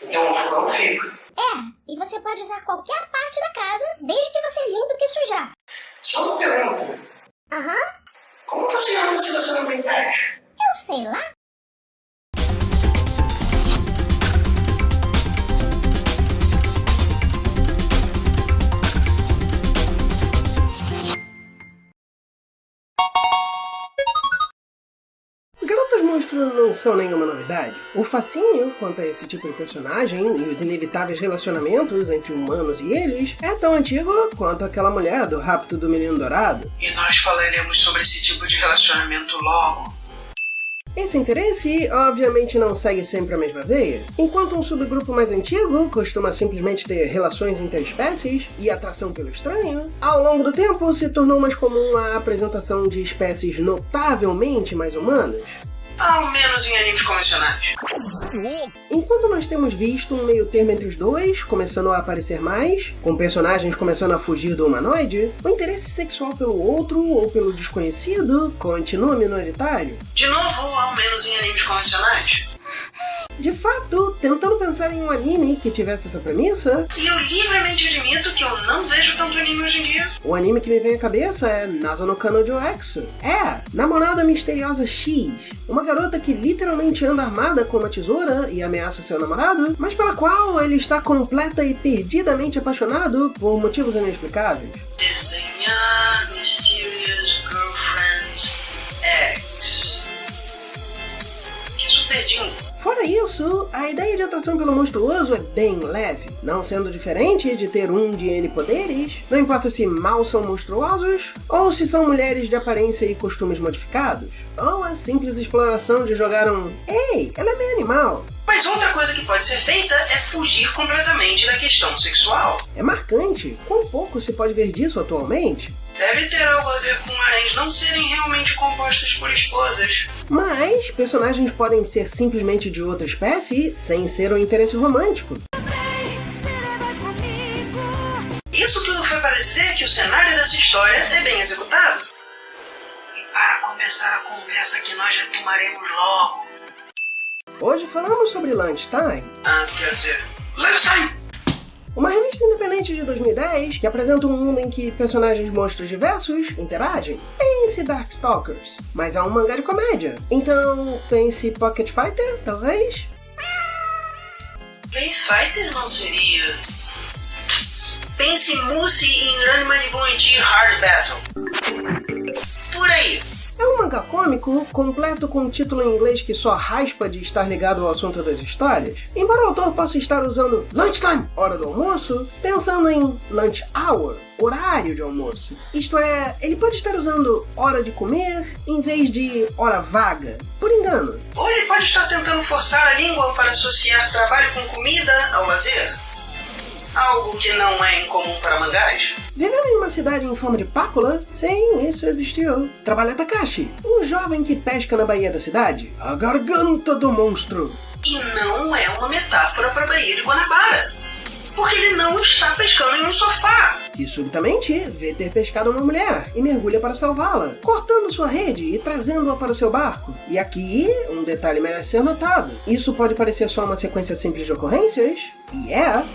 Então o fogão fica. E você pode usar qualquer parte da casa, desde que você limpe o que sujar. Só uma pergunta. Como você anda se você não tem pés? Eu sei lá. Garotas monstros não são nenhuma novidade. O fascínio quanto a esse tipo de personagem e os inevitáveis relacionamentos entre humanos e eles é tão antigo quanto aquela mulher do rapto do menino dourado. E nós falaremos sobre esse tipo de relacionamento logo. Esse interesse, obviamente, não segue sempre a mesma veia. Enquanto um subgrupo mais antigo costuma simplesmente ter relações interespécies e atração pelo estranho, ao longo do tempo se tornou mais comum a apresentação de espécies notavelmente mais humanas. Ao menos em animes convencionais. Enquanto nós temos visto um meio termo entre os dois, começando a aparecer mais, com personagens começando a fugir do humanoide, o interesse sexual pelo outro ou pelo desconhecido continua minoritário. De novo, ao menos em animes convencionais. De fato, tentando pensar em um anime que tivesse essa premissa... E eu livremente admito que eu não vejo tanto anime hoje em dia. O anime que me vem à cabeça é Nazo no Kanojo Exo. Namorada misteriosa X. Uma garota que literalmente anda armada com uma tesoura e ameaça seu namorado, mas pela qual ele está completa e perdidamente apaixonado por motivos inexplicáveis. Desenhar Mysterious Girlfriends X. Que superdinho. Fora isso, a ideia de atração pelo monstruoso é bem leve, não sendo diferente de ter um de N poderes, não importa se mal são monstruosos, ou se são mulheres de aparência e costumes modificados, ou a simples exploração de jogar um "Ei, ela é meio animal". Mas outra coisa que pode ser feita é fugir completamente da questão sexual. É marcante, quão pouco se pode ver disso atualmente. Deve ter algo a ver com haréns não serem realmente compostos por esposas. Mas personagens podem ser simplesmente de outra espécie sem ser um interesse romântico. Isso tudo foi para dizer que o cenário dessa história é bem executado. E para começar a conversa que nós retomaremos logo. Hoje falamos sobre Lunchtime. Quer dizer... Lunchtime! Uma revista independente de 2010 que apresenta um mundo em que personagens monstros diversos interagem. Pense Darkstalkers, mas é um mangá de comédia. Então, pense Pocket Fighter, talvez? Play Fighter não seria... Pense Mousse em Ranma Nippon-ichi Hard Battle. Por aí. É um mangá cômico, completo com um título em inglês que só raspa de estar ligado ao assunto das histórias. Embora o autor possa estar usando lunchtime, hora do almoço, pensando em lunch hour, horário de almoço. Isto é, ele pode estar usando hora de comer em vez de hora vaga, por engano. Ou ele pode estar tentando forçar a língua para associar trabalho com comida ao lazer. Algo que não é incomum para mangás. Vivendo em uma cidade em forma de pápula? Sim, isso existiu. Trabalha Takashi, um jovem que pesca na baía da cidade. A garganta do monstro. E não é uma metáfora para a Baía de Guanabara. Porque ele não está pescando em um sofá. Que subitamente vê ter pescado uma mulher e mergulha para salvá-la, cortando sua rede e trazendo-a para o seu barco. E aqui, um detalhe merece ser notado. Isso pode parecer só uma sequência simples de ocorrências, e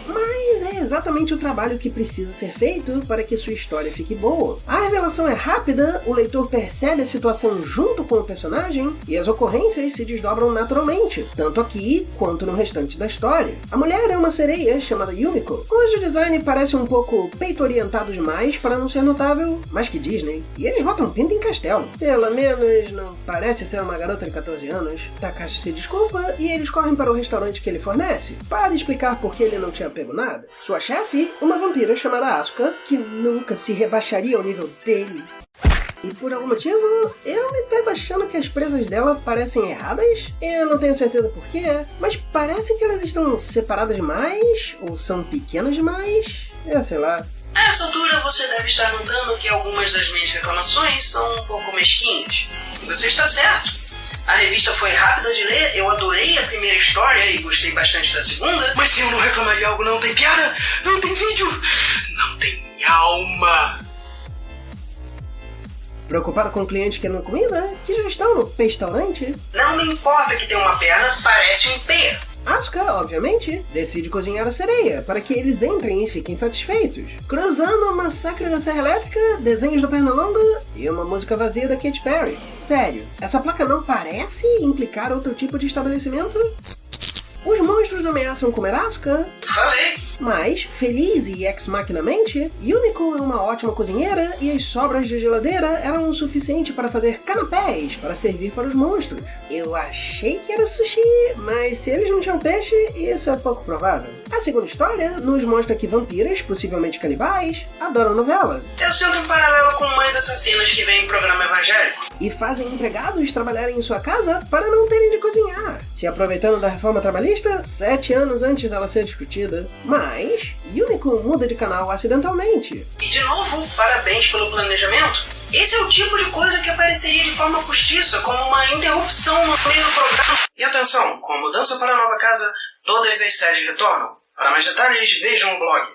mas é exatamente o trabalho que precisa ser feito para que sua história fique boa. A revelação é rápida, o leitor percebe a situação junto com o personagem e as ocorrências se desdobram naturalmente, tanto aqui quanto no restante da história. A mulher é uma sereia chamada Yumiko, cujo design parece um pouco peito-orientado demais para não ser notável, mais que Disney, e eles botam pinta em castelo. Pelo menos não parece ser uma garota de 14 anos. Takashi se desculpa e eles correm para o restaurante que ele fornece, para explicar por que ele não tinha pego nada. Sua chefe, uma vampira chamada Asuka, que nunca se rebaixaria ao nível dele. E por algum motivo, eu me pego achando que as presas dela parecem erradas. Eu não tenho certeza por quê, mas parece que elas estão separadas demais, ou são pequenas demais. Sei lá. A essa altura você deve estar notando que algumas das minhas reclamações são um pouco mesquinhas. E você está certo. A revista foi rápida de ler, eu adorei a primeira história e gostei bastante da segunda. Mas se eu não reclamaria algo, não tem piada, não tem vídeo, não tem alma. Preocupado com clientes querendo comida? Que já estão no restaurante? Não me importa que tenha uma perna, parece um pé. Asuka, obviamente, decide cozinhar a sereia para que eles entrem e fiquem satisfeitos, cruzando o Massacre da Serra Elétrica, desenhos do Pernalonga e uma música vazia da Katy Perry. Sério, essa placa não parece implicar outro tipo de estabelecimento? Os monstros ameaçam comer Asuka? Falei! Mas, feliz e ex-machinamente, Yumiko é uma ótima cozinheira e as sobras de geladeira eram o suficiente para fazer canapés para servir para os monstros. Eu achei que era sushi, mas se eles não tinham peixe, isso é pouco provável. A segunda história nos mostra que vampiras, possivelmente canibais, adoram novela. Eu sinto um paralelo com mães assassinas que vêm em programa evangélico. E fazem empregados trabalharem em sua casa para não terem de cozinhar, se aproveitando da reforma trabalhista 7 anos antes dela ser discutida. Mas Yumiko muda de canal acidentalmente. E de novo, parabéns pelo planejamento. Esse é o tipo de coisa que apareceria de forma postiça, como uma interrupção no meio do programa. E atenção, com a mudança para a nova casa, todas as sedes retornam. Para mais detalhes, vejam o blog.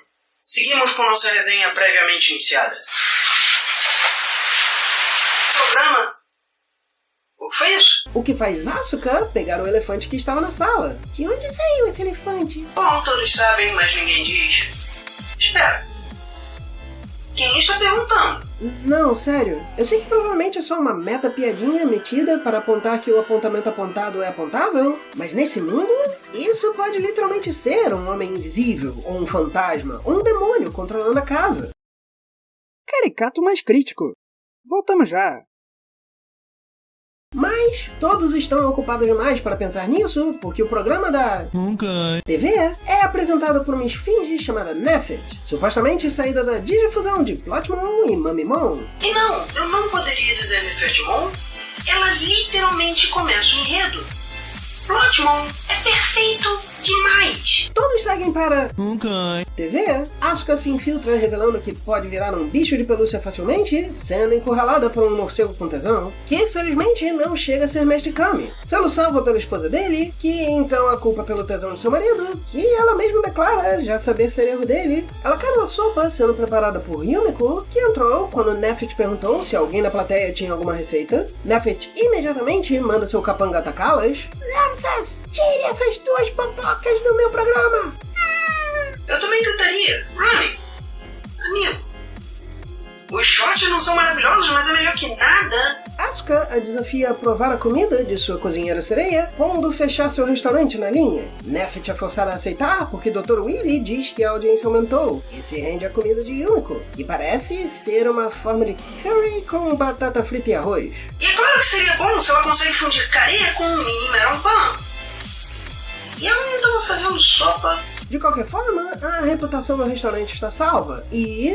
Seguimos com nossa resenha previamente iniciada. Programa? O que foi isso? O que faz Asuka pegar o elefante que estava na sala. De onde saiu esse elefante? Bom, todos sabem, mas ninguém diz. Espera. Quem está perguntando? Não, sério. Eu sei que provavelmente é só uma meta-piadinha metida para apontar que o apontamento apontado é apontável, mas nesse mundo, isso pode literalmente ser um homem invisível, ou um fantasma, ou um demônio controlando a casa. Caricato mais crítico. Voltamos já. Mas todos estão ocupados demais para pensar nisso, porque o programa da TV é apresentado por uma esfinge chamada Nephit, supostamente saída da digifusão de Plotmon e Mamimon. E não, eu não poderia dizer Nefertimon. Ela literalmente começa o enredo. Plotmon é perfeito demais. Todos seguem para TV. Asuka se infiltra revelando que pode virar um bicho de pelúcia facilmente, sendo encurralada por um morcego com tesão, que felizmente não chega a ser Mestre Kami, sendo salva pela esposa dele, que então a culpa pelo tesão de seu marido, que ela mesma declara já saber ser erro dele. Ela cai numa sopa sendo preparada por Yumiko, que entrou quando Nephit perguntou se alguém na plateia tinha alguma receita. Nephit imediatamente manda seu capanga atacá-las. Ramses, tire essas duas popocas do meu programa! Eu também gritaria. Rami, amigo, os shorts não são maravilhosos, mas é melhor que nada. Asuka a desafia a provar a comida de sua cozinheira sereia quando fechar seu restaurante na linha. Nephit é forçada a aceitar porque Dr. Willy diz que a audiência aumentou e se rende à comida de Yumiko, que parece ser uma forma de curry com batata frita e arroz. E é claro que seria bom se ela consegue fundir carê com um mini meron pan. E ela não estava fazendo sopa. De qualquer forma, a reputação do restaurante está salva e,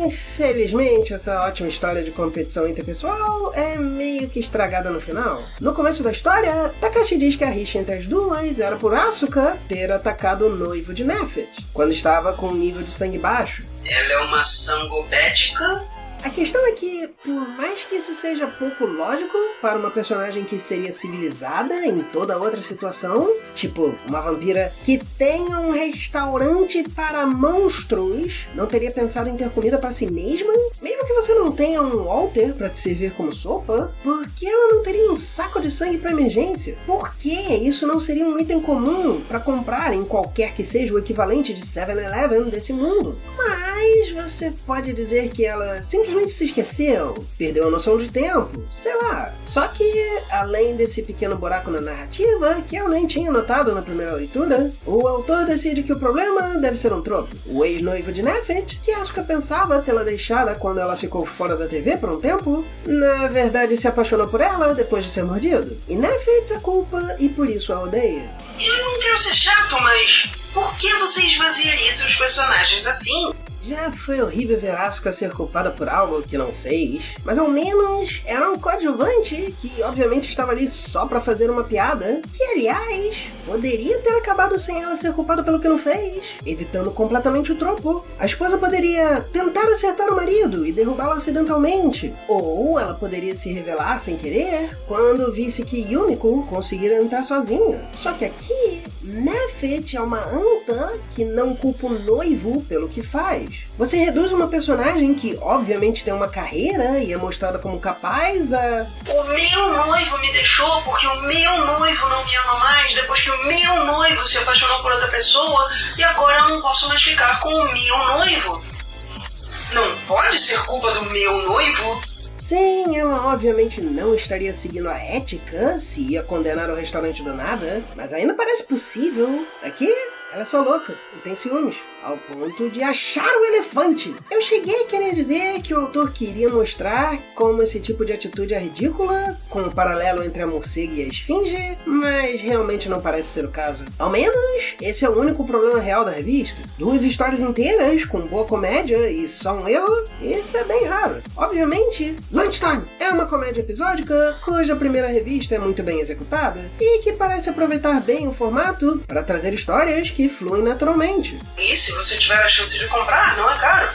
infelizmente, essa ótima história de competição interpessoal é meio que estragada no final. No começo da história, Takashi diz que a rixa entre as duas era por Asuka ter atacado o noivo de Nephit, quando estava com um nível de sangue baixo. Ela é uma sangobética? A questão é que, por mais que isso seja pouco lógico para uma personagem que seria civilizada em toda outra situação, tipo uma vampira que tenha um restaurante para monstros, não teria pensado em ter comida para si mesma? Mesmo que você não tenha um alter para te servir como sopa, por que ela não teria um saco de sangue para emergência? Por que isso não seria um item comum para comprar em qualquer que seja o equivalente de 7-Eleven desse mundo? Mas você pode dizer que ela simplesmente se esqueceu, perdeu a noção de tempo, sei lá. Só que, além desse pequeno buraco na narrativa, que eu nem tinha notado na primeira leitura, o autor decide que o problema deve ser um trope. O ex-noivo de Nephit, que Asuka pensava tê-la deixada quando ela ficou fora da TV por um tempo, na verdade se apaixonou por ela depois de ser mordido. E Nephit a culpa e por isso a odeia. Eu não quero ser chato, mas por que você esvaziaria seus personagens assim? Já foi horrível ver Asuka ser culpada por algo que não fez, mas ao menos era um coadjuvante que obviamente estava ali só pra fazer uma piada, que aliás, poderia ter acabado sem ela ser culpada pelo que não fez, evitando completamente o tropo. A esposa poderia tentar acertar o marido e derrubá-lo acidentalmente, ou ela poderia se revelar sem querer quando visse que Yumiko conseguira entrar sozinha. Só que aqui, Nephit é uma anta que não culpa o noivo pelo que faz. Você reduz uma personagem que obviamente tem uma carreira e é mostrada como capaz a... O meu noivo me deixou porque o meu noivo não me ama mais depois que o meu noivo namorado se apaixonou por outra pessoa e agora eu não posso mais ficar com o meu noivo. Não pode ser culpa do meu noivo? Sim, ela obviamente não estaria seguindo a ética se ia condenar o restaurante do nada, mas ainda parece possível. Aqui, ela é só louca e tem ciúmes, ao ponto de achar o elefante. Eu cheguei a querer dizer que o autor queria mostrar como esse tipo de atitude é ridícula, com o paralelo entre a morcega e a esfinge, mas realmente não parece ser o caso. Ao menos, esse é o único problema real da revista. 2 histórias inteiras, com boa comédia e só um erro, isso é bem raro. Obviamente, Lunchtime é uma comédia episódica, cuja primeira revista é muito bem executada, e que parece aproveitar bem o formato para trazer histórias que fluem naturalmente. E se você tiver a chance de comprar, não é caro.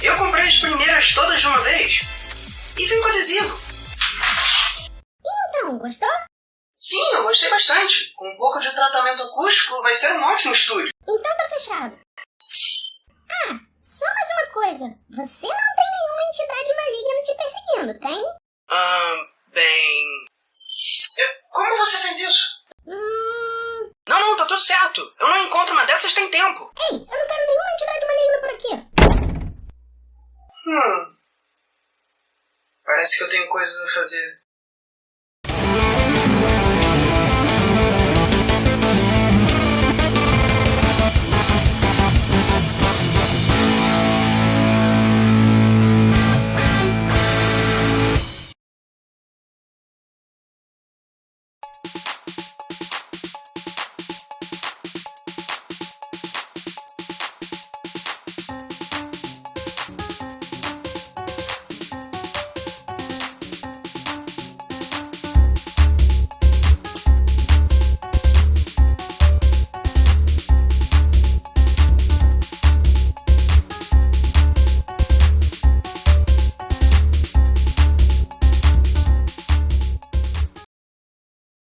Eu comprei as primeiras todas de uma vez. E vem com adesivo. Então, gostou? Sim, eu gostei bastante. Com um pouco de tratamento acústico, vai ser um ótimo estúdio. Então tá fechado. Ah, só mais uma coisa. Você não tem nenhuma entidade maligna te perseguindo, tem? Bem... Como você fez isso? Não, tá tudo certo. Eu não encontro uma dessas tem tempo. Ei, eu não quero nenhuma entidade maligna por aqui. Parece que eu tenho coisas a fazer.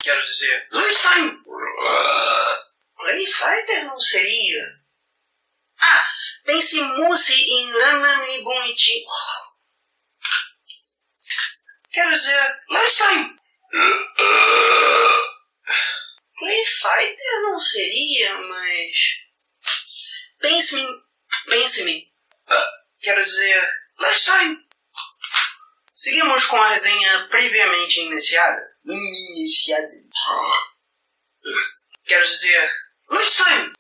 Quero dizer... Lunchtime! Playfighter não seria? Ah, pense mousse em ramen bonitinho. Quero dizer... Lunchtime! Playfighter não seria, mas... Pense-me. Quero dizer... Lunchtime! Seguimos com a resenha previamente iniciada. Quero dizer... Lunchtime!